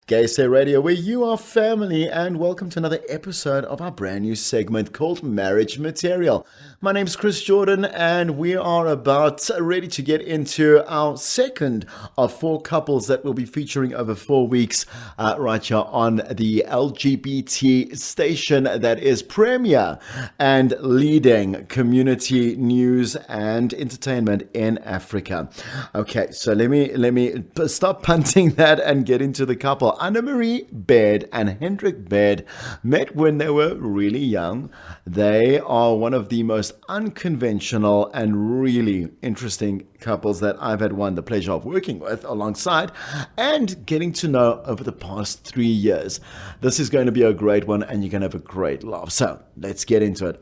Gay Say Radio, where you are family, and welcome to another episode of our brand new segment called Marriage Material. My name's Chris Jordan, and we are about ready to get into our second of four couples that we'll be featuring over 4 weeks right here on the LGBT station that is premier and leading community news and entertainment in Africa. Okay, so let me stop punting that and get into the couple. Anna-Marie Baird and Hendrik Baird met when they were really young. They are one of the most unconventional and really interesting couples that I've had the pleasure of working with alongside and getting to know over the past 3 years. This is going to be a great one, and you're going to have a great laugh. So let's get into it.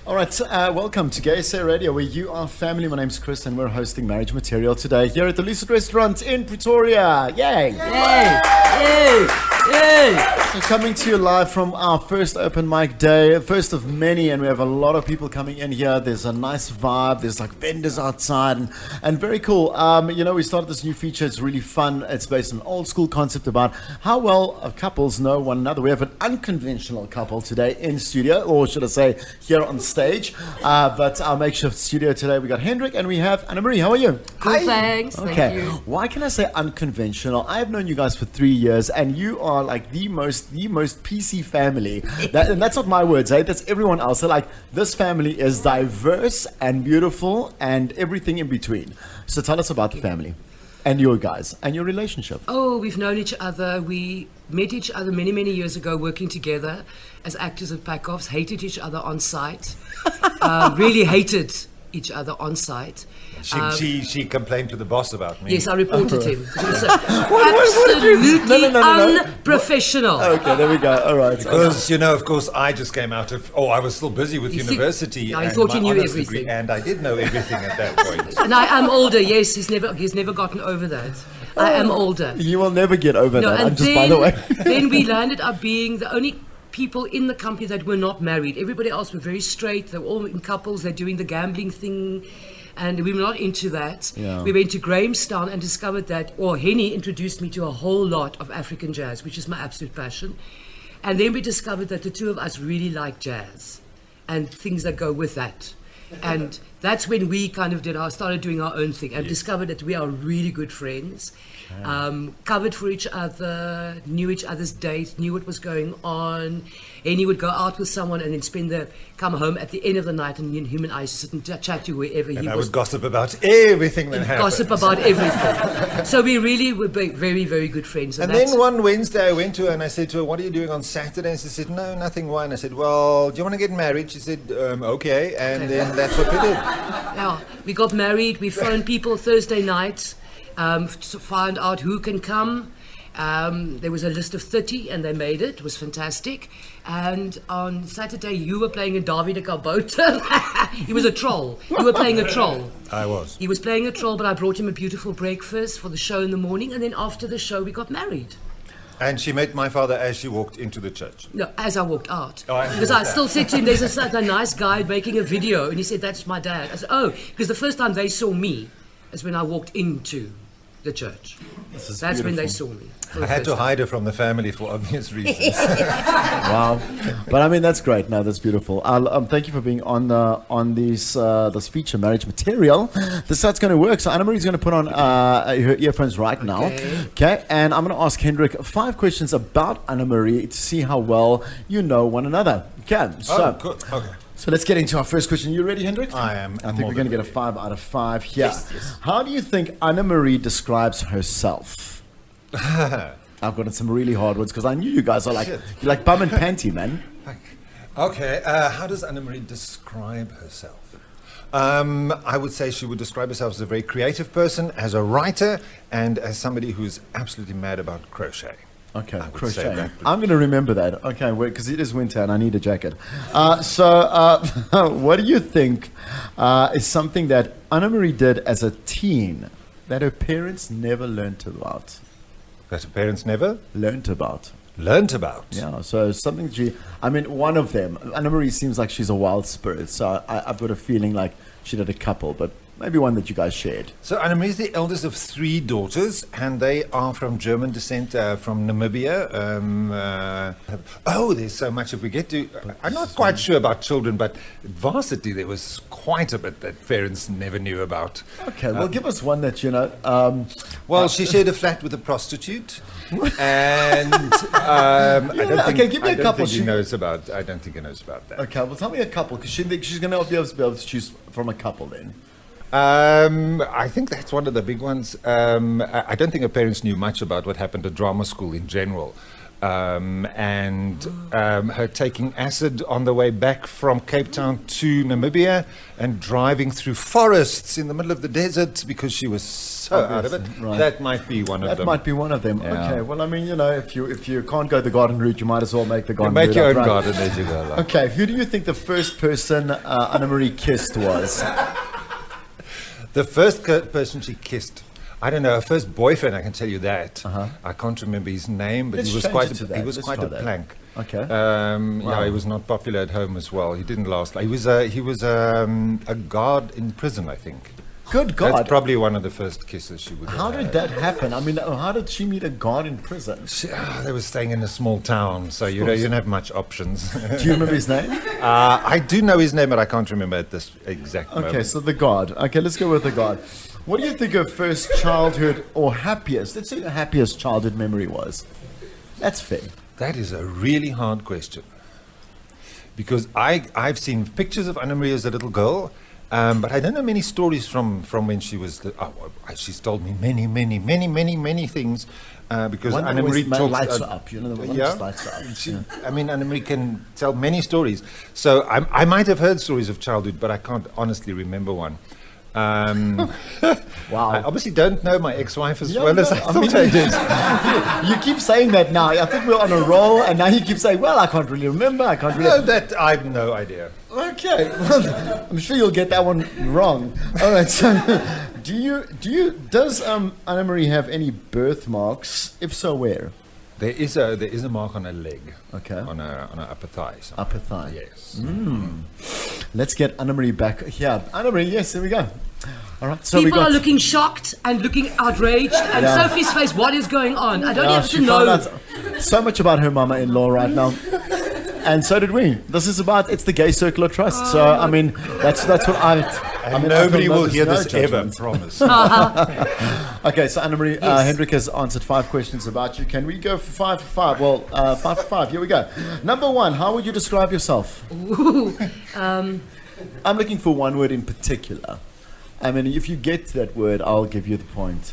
All right, welcome to Gay Say Radio, where you are family. My name's Chris, and we're hosting Marriage Material today here at the Lucid Restaurant in Pretoria. Yay! Yay! Yay! Yay! So coming to you live from our first open mic day, first of many, and we have a lot of people coming in here. There's a nice vibe. There's like vendors outside, and very cool. We started this new feature. It's really fun. It's based on an old school concept about how well couples know one another. We have an unconventional couple today in studio, or should I say here on stage. But our makeshift studio today, we got Hendrik and we have Anna-Marie. How are you? Good, thanks. Okay. Thank you. Why can I say unconventional? I have known you guys for 3 years, and you are like the most PC family. And that's not my words, That's everyone else. So like, this family is diverse and beautiful and everything in between. So tell us about the family and your guys and your relationship. Oh, we've known each other. We met each other many, many years ago working together as actors at Packoffs, hated each other on site, really hated each other on site. She complained to the boss about me. Yes, I reported him. He was absolutely unprofessional. Okay, there we go. All right. Because, of course, I just came out of, I was still busy with university. I thought you knew honours everything. Degree, and I did know everything at that point. And I am older, yes, he's never gotten over that. I am older. You will never get over that, and just by the way. Then we landed up being the only people in the company that were not married. Everybody else were very straight. They were all in couples. They're doing the gambling thing. And we were not into that. Yeah. We went to Grahamstown and discovered that, Henny introduced me to a whole lot of African jazz, which is my absolute passion. And then we discovered that the two of us really like jazz and things that go with that. And that's when we kind of started doing our own thing and discovered that we are really good friends. Covered for each other, knew each other's dates, knew what was going on. And he would go out with someone and then come home at the end of the night, and him and I sit and chat to wherever he was. And I would gossip about everything that happened. Gossip about everything. So we really were very, very good friends. And then one Wednesday I went to her and I said to her, "What are you doing on Saturday?" And she said, "No, nothing. Why?" And I said, "Well, do you want to get married?" She said, "Okay." And then that's what we did. Yeah, we got married. We phoned people Thursday nights to find out who can come. There was a list of 30 and they made it. It was fantastic. And on Saturday you were playing a Davide Gabota. He was a troll. You were playing a troll. I was. He was playing a troll, but I brought him a beautiful breakfast for the show in the morning, and then after the show we got married. And she met my father as she walked into the church. No, as I walked out. Oh, because I still said to him, there's a nice guy making a video, and he said, "That's my dad." I said, "Oh," because the first time they saw me is when I walked into the church. That's when they saw me. I had to hide her from the family for obvious reasons. Wow, but I mean that's great. No, that's beautiful. Thank you for being on this feature, Marriage Material. This is how it's going to work. So Anna-Marie's going to put on her earphones right now. Okay, and I'm going to ask Hendrik 5 questions about Anna-Marie to see how well you know one another. Okay, so good. Okay. So let's get into our first question. You ready, Hendrik? I am. I think we're going to get a 5 out of 5 here. Yes. How do you think Anna-Marie describes herself? I've got some really hard ones because I knew you guys are you're like bum and panty, man. Okay, how does Anna-Marie describe herself? I would say she would describe herself as a very creative person, as a writer, and as somebody who's absolutely mad about crochet. Okay, I would say crochet. that. I'm going to remember that. Okay, because it is winter and I need a jacket. What do you think is something that Anna-Marie did as a teen that her parents never learnt about? That her parents never Learnt about. Yeah, so something one of them. Anna-Marie seems like she's a wild spirit, so I've got a feeling like she did a couple, but Maybe one that you guys shared. So Annemarie is the eldest of 3 daughters, and they are from German descent, from Namibia. There's so much. If we get to, I'm not quite sure about children, but at varsity there was quite a bit that parents never knew about. Okay, well, give us one that, She shared a flat with a prostitute, and I don't think he knows about. I don't think he knows about that. Okay, well, tell me a couple, because she's going to be able to choose from a couple then. I think that's one of the big ones. I don't think her parents knew much about what happened at drama school in general. Her taking acid on the way back from Cape Town to Namibia and driving through forests in the middle of the desert because she was so out of it. Right. That might be one of them. That might be one of them. Yeah. Okay, well, I mean, if you can't go the garden route, you might as well make the garden Make route. your own right? garden as you go along. Okay, who do you think the first person Annemarie kissed was? The first person she kissed, I don't know, her first boyfriend, I can tell you that. I can't remember his name, but Let's he was change quite it to a, that. he was Let's quite try a that. plank. Okay. Yeah, he was not popular at home as well. He didn't last. He was a guard in prison, I think. Good God. That's probably one of the first kisses she would have How had. did that happen? I mean, how did she meet a guard in prison? They were staying in a small town, so you didn't have much options. Do you remember his name? I do know his name, but I can't remember at this exact moment. Okay, so the guard. Okay, let's go with the guard. What do you think her first childhood or happiest, let's say the happiest childhood memory was? That's fair. That is a really hard question. Because I've seen pictures of Annemarie as a little girl, but I don't know many stories from when she was. She's told me many things. Because One that Annemarie always talks. lights her up, the one that just lights her up. I mean, Annemarie can tell many stories. So I might have heard stories of childhood, but I can't honestly remember one. Wow. I obviously don't know my ex-wife as well as I thought I did. You keep saying that now. I think we're on a roll, and now you keep saying, well, I can't really remember. I can't really... No, that I have no idea. Okay, well, I'm sure you'll get that one wrong. All right, so does Annemarie have any birthmarks? If so, where? There is a mark on her leg. Okay. On her upper thigh. So. Upper thigh. Yes. Let's get Annemarie back here. Annemarie, yes, there we go. All right, so People are looking shocked and looking outraged, and Yeah. Sophie's face, what is going on? I don't have to she found know. out so much about her mama-in-law right now. And so did we. This is it's the Gay Circular Trust. So, I mean, that's what Nobody will hear no this ever, judgment. promise. Okay, so Annemarie, Yes. Hendrik has answered 5 questions about you. Can we go for 5 for 5? Well, 5 for 5. Here we go. Number 1, how would you describe yourself? I'm looking for one word in particular. I mean, if you get that word, I'll give you the point.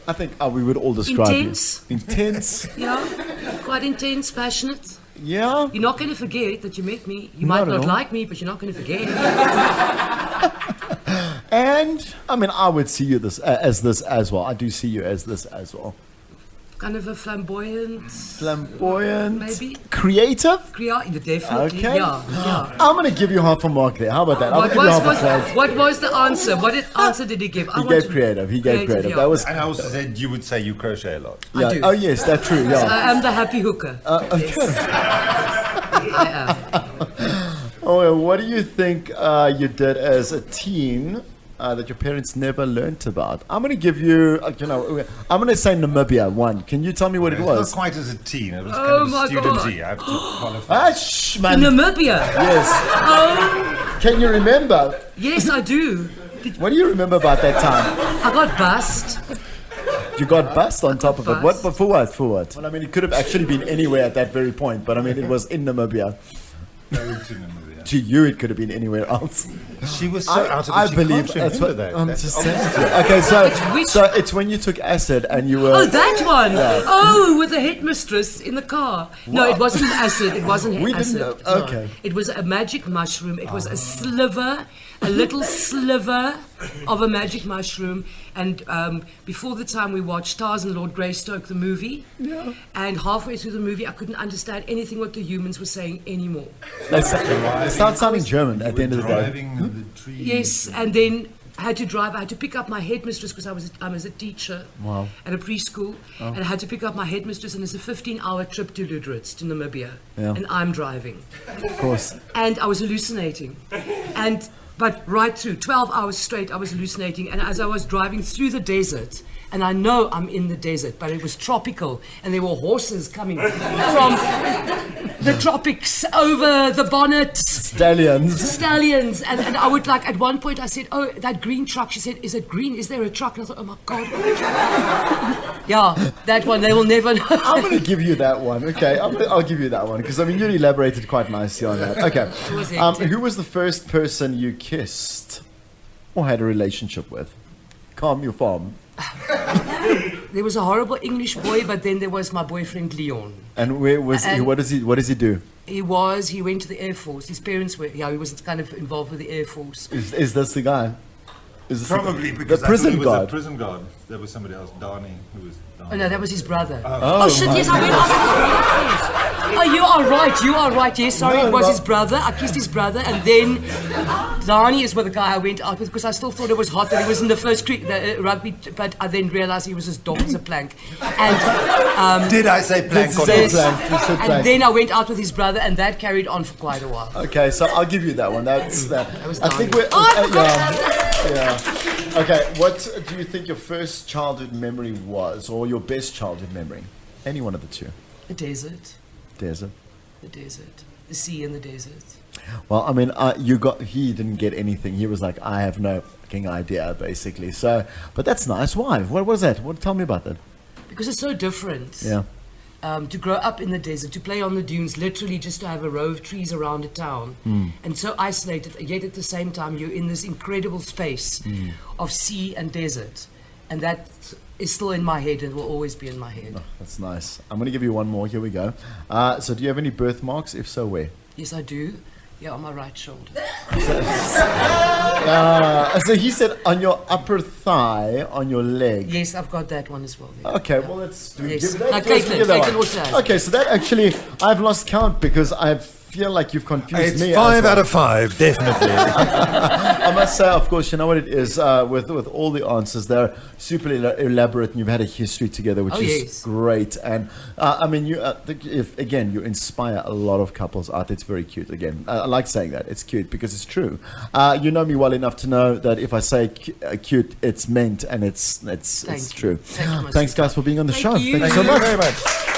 I think we would all describe Intense. you. Intense. Yeah, quite intense, passionate. Yeah. You're not going to forget that you met me. You Not might at not all. like me, but you're not going to forget. And I mean, I would see you as this as well. I do see you as this as well. Kind of a flamboyant, Flamboyant. Maybe. Creative. Definitely. Okay. Yeah. I'm going to give you half a mark there. How about that? I'll give you half a credit. What was the answer? What answer did he give? He gave creative. He gave creative. yeah. That was. And I also said you would say you crochet a lot. Yeah. do. Oh yes, that's true. Yeah. I am the happy hooker. I am. Oh, well, what do you think you did as a teen that your parents never learnt about? I'm going to give you, I'm going to say Namibia. 1. Can you tell me what it It's was? not quite as a teen. It was Oh kind my of student-y. I have to qualify. Shh, In man. Namibia. Yes. Oh, Can you remember? yes, I do. What do you remember about that time? I got bussed. You got bussed on top of it. What? Bussed. But for what? For what? Well, I mean, it could have actually been anywhere at that very point, but I mean, it was in Namibia. To you, it could have been anywhere else. She was so out of it. I She believe can't that's remember what that. I'm That's just obvious. saying. Okay, so Which- so it's when you took acid and you were. Oh, that one. Oh, with the headmistress in the car. No, it wasn't acid. It wasn't We didn't acid. know. No. Okay. It was a magic mushroom. It was a sliver, a little sliver of a magic mushroom. And before the time we watched Stars and Lord Greystoke, the movie. Yeah. And halfway through the movie, I couldn't understand anything what the humans were saying anymore. They start sounding German at the end of the day. Driving the tree. Yes, and then I had to drive. I had to pick up my headmistress because I was a teacher Wow. at a preschool, and I had to pick up my headmistress, and it's a 15-hour trip to Lüderitz, to Namibia, Yeah. and I'm driving, Of course. and I was hallucinating, and But right through, 12 hours straight, I was hallucinating. And as I was driving through the desert, and I know I'm in the desert, but it was tropical, and there were horses coming from the tropics over the bonnet. Stallions. And I would like, at one point I said, oh, that green truck. She said, is it green? Is there a truck? And I thought, oh my God. Yeah, that one, they will never know. I'm going to give you that one. Okay, I'll give you that one. Because, I mean, you elaborated quite nicely on that. Okay. Who was the first person you kissed or had a relationship with? Calm your farm. There was a horrible English boy, but then there was my boyfriend Leon. And where was he? What does he do? He went to the Air Force. His parents were, he was kind of involved with the Air Force. Is this the guy? Is this Probably because the prison I thought he was guard? a prison guard. There was somebody else, Donnie, who was. Oh no, that was his brother. Oh, Shit! Yes, I went off. Oh, you are right. Yes, sorry, No, it was no. his brother. I kissed his brother, and then Donnie is with the guy I went out with because I still thought it was hot that he was in the first rugby, but I then realised he was as dope as a plank. And Did I say plank or Yes. not? Plank. You said plank. and then I went out with his brother, and that carried on for quite a while. Okay, so I'll give you that one. That's that. was I think Donnie. we're. I forgot Yeah. Okay, what do you think your first childhood memory was, or your best childhood memory? Any one of the two. The desert, Desert. the sea and the desert. Well, I mean, he didn't get anything. He was like, I have no fucking idea, basically. So, but that's nice. Why? What was that? Tell me about that. Because it's so different. Yeah. To grow up in the desert, to play on the dunes, literally just to have a row of trees around a town, and so isolated, yet at the same time you're in this incredible space of sea and desert, and that is still in my head and will always be in my head. Oh, that's nice. I'm going to give you one more. Here we go. So do you have any birthmarks? If so, where? Yes, I do. Yeah, on my right shoulder. So he said on your upper thigh, on your leg. Yes, I've got that one as well. There. Okay, Yeah. well, let's do Yes. give that. No, let's Caitlin- give that Caitlin one. also has. Okay, so that actually, I've lost count because I feel like you've confused It's me. 5 as well. out of 5, definitely. I must say, of course, you know what it is with all the answers. They're super elaborate, and you've had a history together, which Oh, is yes. great. And I mean, you again, you inspire a lot of couples out. It's very cute. Again, I like saying that. It's cute because it's true. You know me well enough to know that if I say cute, it's meant, and it's Thank you. true. Thank you, my Thanks, sister. guys, for being on the Thank show. you. Thank you so Thank you much. very much.